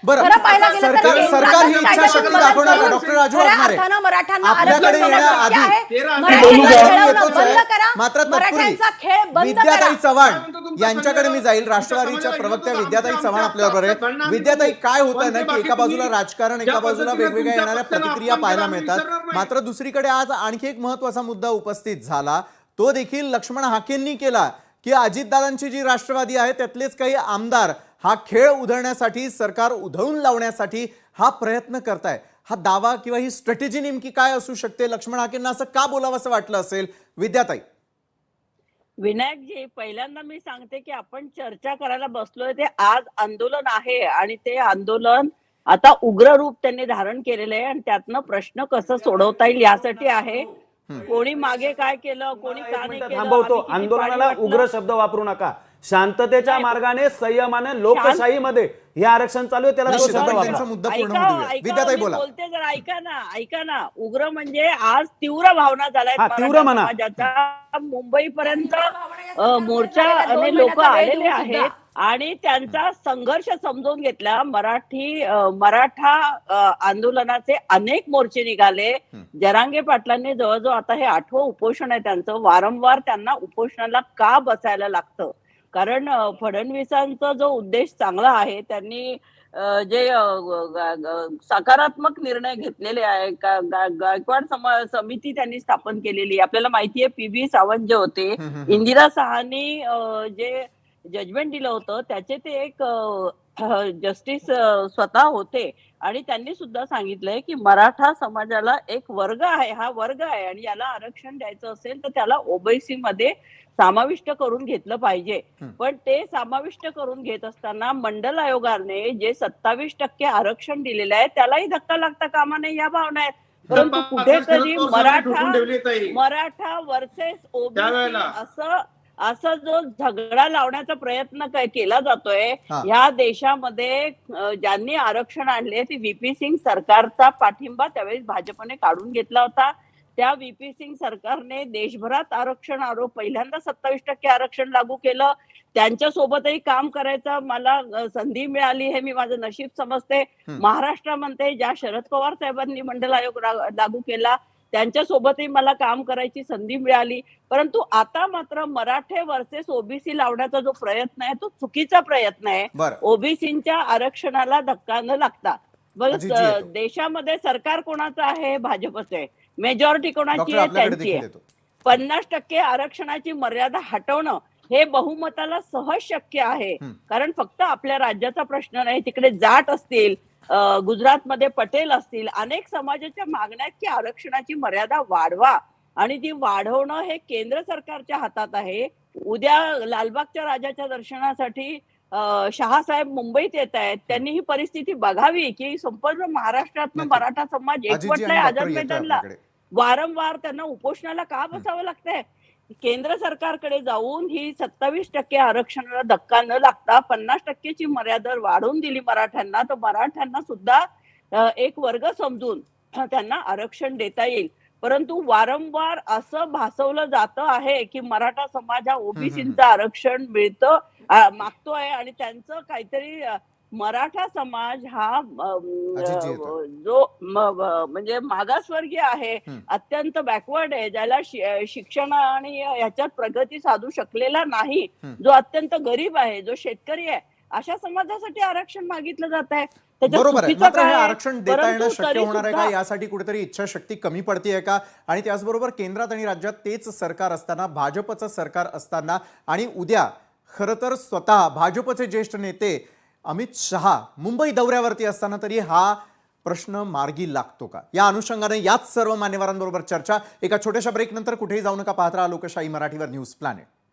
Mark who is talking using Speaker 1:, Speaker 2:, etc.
Speaker 1: खरं पाहायला गेलं तर
Speaker 2: सरकार ही इच्छाशक्ती दाखवणार का? डॉक्टर राजू वाघमारे
Speaker 1: मराठ्यांना
Speaker 2: आपल्याकडे येण्याआधी मात्र तत्पूर्वी विद्याताई चव्हाण यांच्याकडे मी जाईल. राष्ट्रवादीच्या प्रवक्त्या विद्याताई चव्हाण आपल्याबरोबर आहे. विद्याताई, काय होतंय ना की एका बाजूला राजकारण, एका बाजूला वेगवेगळ्या येणाऱ्या प्रतिक्रिया पाहायला मिळतात, मात्र दुसरीकडे आज आणखी एक महत्त्वाचा मुद्दा उपस्थित झाला, तो देखील लक्ष्मण हाकेंनी केला की अजितदादांची जी राष्ट्रवादी आहे त्यातलेच काही आमदार हा खेळ उधळण्यासाठी, सरकार उधळून लावण्यासाठी हा प्रयत्न करताय. हा दावा किंवा ही स्ट्रॅटेजी नेमकी काय असू शकते? लक्ष्मण हाकेंना असं का बोलावं असं वाटलं असेल? विद्याताई.
Speaker 3: विनायकजी, पहिल्यांदा मी सांगते की आपण चर्चा करायला बसलोय ते आज आंदोलन आहे आणि ते आंदोलन आता उग्र रूप त्यांनी धारण केलेलं आहे आणि त्यातनं प्रश्न कसं सोडवता येईल यासाठी आहे. कोणी मागे काय केलं, कोणी का नाही केलं,
Speaker 4: थांबवतो. आंदोलनाला उग्र शब्द वापरू नका. शांततेच्या मार्गाने, संयमाने, लोकशाहीमध्ये हे आरक्षण चालू आहे, त्याला तो शब्द वापरा.
Speaker 2: मुद्दा पूर्ण होऊ द्या. विद्याताई बोला.
Speaker 3: बोलते जर ऐका ना. उग्र म्हणजे आज तीव्र भावना झाल्या
Speaker 4: तीव्र म्हणा.
Speaker 3: समाजाच्या. मुंबईपर्यंत मोर्चा आणि लोक आलेले आहेत आणि त्यांचा संघर्ष समजून घेतला. मराठा आंदोलनाचे अनेक मोर्चे निघाले. जरांगे पाटलांनी जवळजवळ आता हे 8वं उपोषण आहे त्यांचं. वारंवार त्यांना उपोषणाला का बसायला लागतं? कारण फडणवीसांचा जो उद्देश चांगला आहे, त्यांनी जे सकारात्मक निर्णय घेतलेले आहे, गायकवाड समिती त्यांनी स्थापन केलेली. आपल्याला माहितीये PB सावंत जे होते, इंदिरा सहानी जे जजमेंट दिलं होतं त्याचे ते एक जस्टिस स्वतः होते आणि त्यांनी सुद्धा सांगितलंय की मराठा समाजाला एक वर्ग आहे, हा वर्ग आहे आणि याला आरक्षण द्यायचं असेल तर त्याला ओबीसी मध्ये समाविष्ट करून घेतलं पाहिजे. पण ते समाविष्ट करून घेत असताना मंडल आयोगाने जे 27% आरक्षण दिलेलं आहे त्यालाही धक्का लागता कामा नये या भावना आहेत. परंतु कुठेतरी मराठा वर्सेस ओबीसी असं जो झगडा लावण्याचा प्रयत्न केला जातोय ह्या देशामध्ये, ज्यांनी आरक्षण आणले ते VP सिंग सरकारचा पाठिंबा त्यावेळी भाजपने काढून घेतला होता. त्या VP सिंग सरकारने देशभरात आरक्षण पहिल्यांदा 27% आरक्षण लागू केलं. त्यांच्या सोबतही काम करायचं मला संधी मिळाली, हे मी माझं नशीब समजते. महाराष्ट्रामध्ये ज्या शरद पवार साहेबांनी मंडल आयोग लागू केला त्यांच्या सोबतही मला काम करायची संधी मिळाली. परंतु आता मात्र मराठे वर्सेस ओबीसी लावण्याचा जो प्रयत्न आहे तो चुकीचा प्रयत्न आहे. ओबीसीच्या आरक्षणाला धक्का न लागता. देशामध्ये सरकार कोणाचं आहे? भाजपचं आहे. मेजॉरिटी कोणाची आहे? त्यांची आहे. 50% आरक्षणाची मर्यादा हटवणं हे बहुमताला सहज शक्य आहे. कारण फक्त आपल्या राज्याचा प्रश्न नाही, तिकडे जाट असतील, गुजरातमध्ये पटेल असतील, अनेक समाजाच्या मागण्या की आरक्षणाची मर्यादा वाढवा आणि ती वाढवणं हे केंद्र सरकारच्या हातात आहे. उद्या लालबागच्या राजाच्या दर्शनासाठी शहासाहेब मुंबईत येत आहेत. त्यांनी ही परिस्थिती बघावी की संपूर्ण महाराष्ट्रातनं मराठा समाज एकवटलाय आझाद मैदानला. वारंवार त्यांना उपोषणाला का बसावं लागतंय? केंद्र सरकारकडे जाऊन ही 27% आरक्षणाला धक्का न लागता 50%ची मर्यादा वाढवून दिली मराठ्यांना, तर मराठ्यांना सुद्धा एक वर्ग समजून त्यांना आरक्षण देता येईल. परंतु वारंवार असं भासवलं जातं आहे की मराठा समाज हा ओबीसीचं आरक्षण मागतोय आणि त्यांचं काहीतरी मराठा समाज हा जो म्हणजे मागासवर्गीय आहे, अत्यंत बॅकवर्ड आहे, ज्याला शिक्षण आणि ह्याच्यात प्रगती साधू शकलेला नाही, जो अत्यंत गरीब आहे, जो शेतकरी आहे, अशा समाजासाठी आरक्षण मागितलं जात आहे.
Speaker 2: बरोबर आहे. मात्र हे आरक्षण देता येणं शक्य होणार आहे का? यासाठी कुठेतरी इच्छाशक्ती कमी पडतीये का? आणि त्याचबरोबर केंद्रात आणि राज्यात तेच सरकार असताना, भाजपचं सरकार असताना आणि उद्या खरं तर स्वतः भाजपचे ज्येष्ठ नेते अमित शहा मुंबई दौऱ्यावरती असताना तरी हा प्रश्न मार्गी लागतो का? या अनुषंगाने याच सर्व मान्यवरांबरोबर चर्चा. एका छोट्याशा ब्रेक नंतर कुठेही जाऊ नका, पाहत राहा लोकशाही मराठीवर न्यूज प्लॅनेट.